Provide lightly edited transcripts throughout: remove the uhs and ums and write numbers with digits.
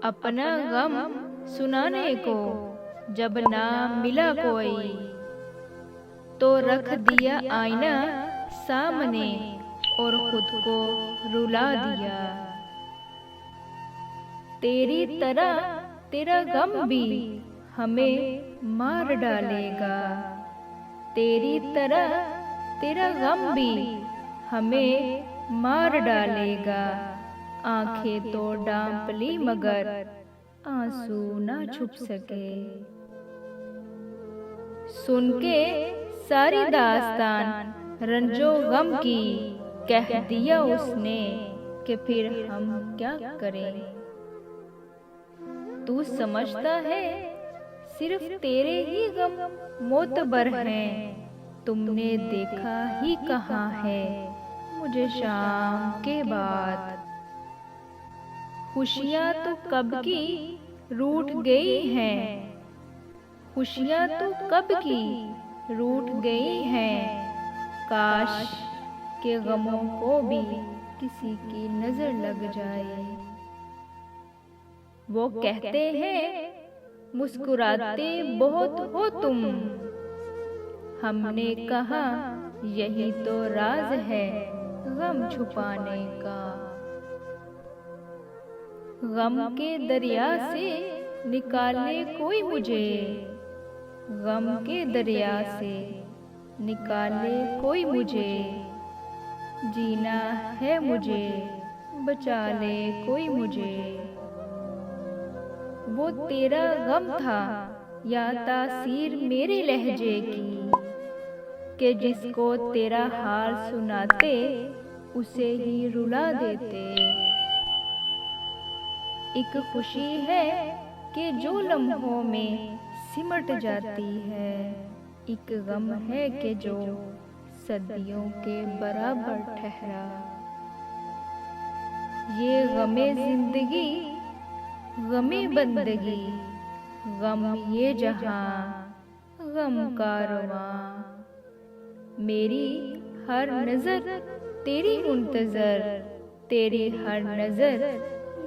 अपना गम सुनाने को जब ना मिला कोई, तो रख दिया आईना सामने और खुद को रुला दिया। तेरी तरह तेरा गम भी हमें मार डालेगा, तेरी तरह तेरा गम भी हमें मार डालेगा। आंखें तो डांप ली मगर आंसू ना छुप सके। सुन के सारी दास्तान रंजो गम की कह दिया उसने कि फिर हम क्या करें। तू समझता है सिर्फ तेरे ही गम मोतबर हैं, तुमने देखा ही कहाँ है मुझे शाम के बाद। खुशियाँ तो कब की रूठ गई हैं, खुशियाँ तो कब की रूठ गई हैं। काश के गमों को भी किसी की नजर लग जाए। वो कहते हैं मुस्कुराते बहुत हो तुम, हमने कहा यही तो राज है गम छुपाने का। गम के दरिया से निकाले कोई मुझे, गम के दरिया से निकाले कोई मुझे। जीना है मुझे बचा ले कोई मुझे। वो तेरा गम था या तासीर मेरे लहजे की, कि जिसको तेरा हाल सुनाते उसे ही रुला देते। एक खुशी है कि जो लम्हों में सिमट जाती है, एक गम है कि जो सदियों के बराबर ठहरा। ये गमे जिंदगी गमे बंदगी, गम ये जहां गम कारवां। मेरी हर नजर तेरी मुंतजर, तेरी हर नजर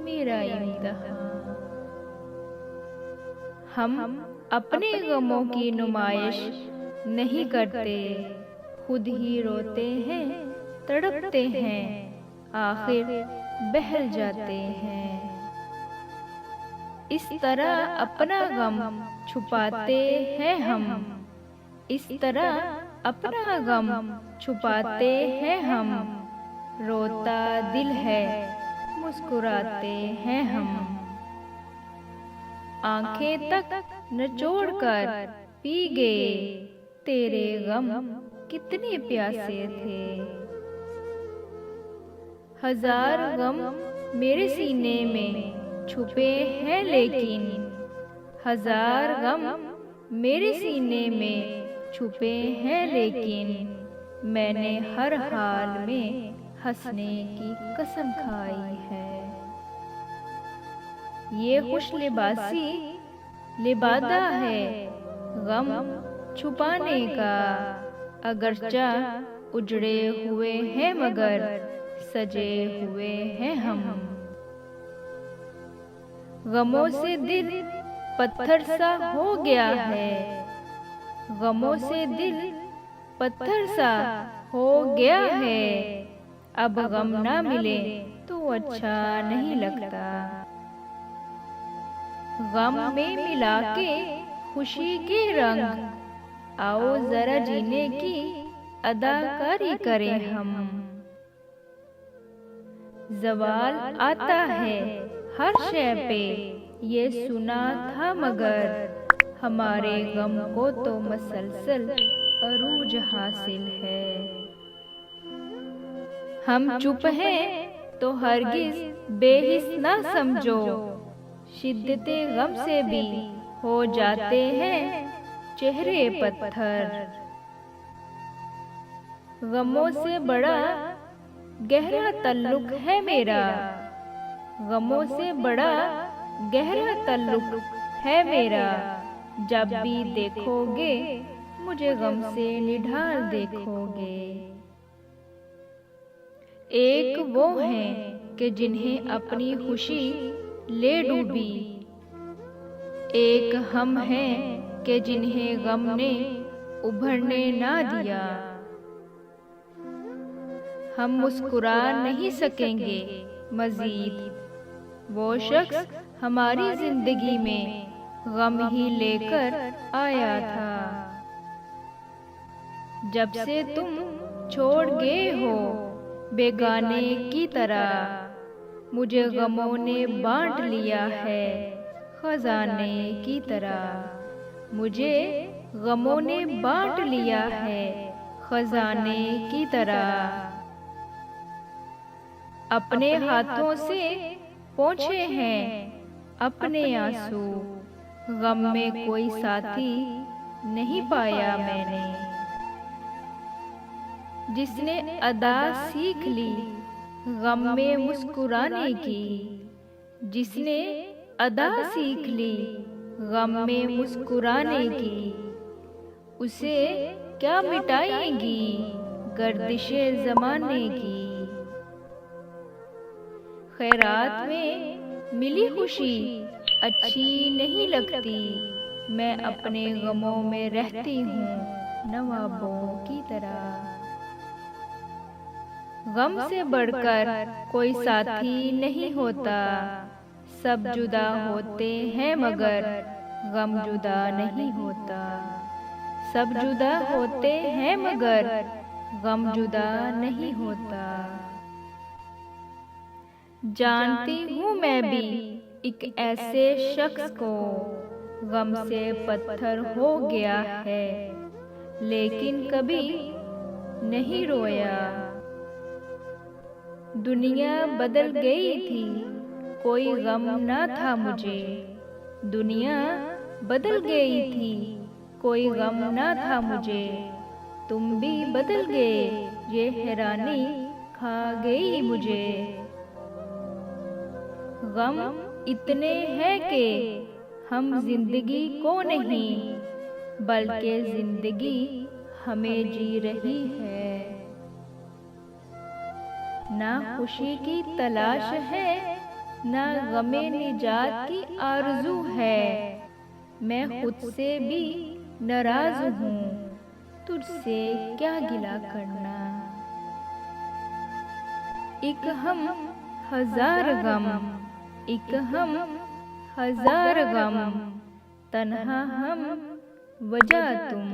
मेरा इम्तिहान। हम अपने गमों की नुमाइश नहीं करते, खुद ही रोते हैं तड़पते हैं, आखिर बहल जाते हैं। इस तरह अपना गम छुपाते हैं हम, इस तरह अपना गम छुपाते हैं हम। रोता दिल है मुस्कुराते हैं हम। आंखें तक निचोड़ कर पी गए तेरे गम कितने प्यासे थे। हजार गम मेरे सीने में छुपे हैं लेकिन, हजार गम मेरे सीने में छुपे हैं लेकिन। मैंने हर हाल में हंसने की कसम खाई है। ये खुश लिबासी लिबादा है गम छुपाने का, अगरचा उजड़े हुए हैं मगर सजे हुए हैं हम। गमों से दिल पत्थर सा हो गया है, गमों से दिल पत्थर सा हो गया है। अब गम ना मिले तो अच्छा नहीं लगता। गम में मिला के खुशी के रंग, आओ जरा जीने की अदाकारी करें हम। जवाल आता है हर शय पे ये सुना था मगर, हमारे गम को तो मसलसल अरूज हासिल है। हम चुप हैं तो हरगिज बेहिस ना समझो, शिद्दते गम से भी हो जाते हैं चेहरे पत्थर। गमों से बड़ा गहरा ताल्लुक है मेरा, गमों से बड़ा गहरा ताल्लुक है मेरा। जब भी देखोगे मुझे गम से निढाल देखोगे। एक वो हैं कि जिन्हें अपनी खुशी ले डूबी। एक हम हैं कि जिन्हें गम ने उभरने ना दिया। हम मुस्कुरा नहीं सकेंगे मजीद, वो शख्स हमारी जिंदगी में गम ही लेकर आया था। जब से तुम छोड़ गए हो बेगाने की तरह, मुझे गमों ने बांट लिया है खजाने की तरह। मुझे गमों ने बांट लिया है खजाने की तरह। अपने हाथों से पोंछे हैं अपने आंसू, गम में कोई साथी नहीं पाया मैंने। जिसने अदा सीख ली गम में मुस्कुराने की, जिसने अदा सीख ली गम में मुस्कुराने की, उसे क्या मिटाएंगी गर्दिशे ज़माने की। खैरात में मिली खुशी अच्छी नहीं लगती, मैं अपने गमों में रहती हूँ नवाबों की तरह। गम से बढ़कर कोई साथी नहीं होता, सब जुदा होते हैं मगर गम जुदा नहीं होता। सब जुदा होते हैं मगर गम जुदा नहीं होता। जानती हूँ मैं भी एक ऐसे शख्स को गम से पत्थर हो गया है, लेकिन कभी नहीं रोया। दुनिया बदल गई थी कोई गम न था मुझे, दुनिया बदल गई थी कोई गम न था मुझे। तुम भी बदल गए ये हैरानी खा गई मुझे। गम इतने हैं कि हम जिंदगी को नहीं बल्कि जिंदगी हमें जी रही है। ना खुशी की तलाश है ना गमे निजात की आरज़ू है। मैं खुद से भी नाराज हूँ, तुझसे क्या गिला करना। एक हम हजार गम, एक हम हजार गम, तन्हा हम वजह तुम।